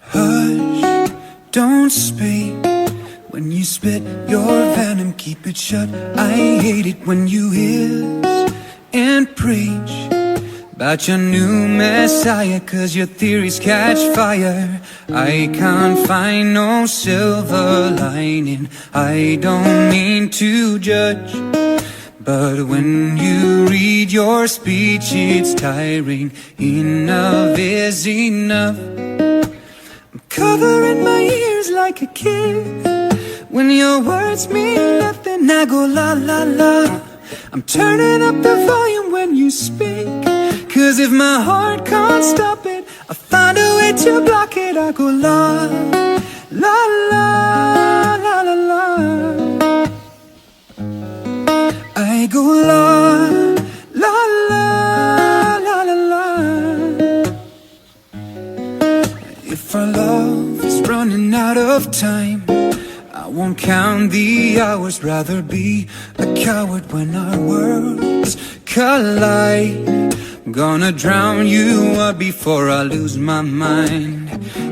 Hush, don't speak. When you spit your venom, keep it shut. I hate it when you hiss and preach about your new messiah, 'cause your theories catch fire. I can't find no silver lining. I don't mean to judge, but when you read your speech, it's tiring. Enough is enough. I'm covering my ears like a kid. When your words mean nothing, I go la la la. I'm turning up the volume when you speak, 'cause if my heart can't stop it, I find a way to block it. I go la la la la la la. I go la la la la la la. If our love is running out of time, I won't count the hours, rather be a coward when our worlds collide. I'm gonna drown you up before I lose my mind.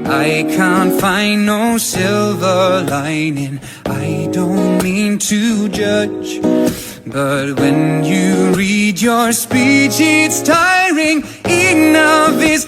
I can't find no silver lining. I don't mean to judge, but when you read your speech, it's tiring. Enough is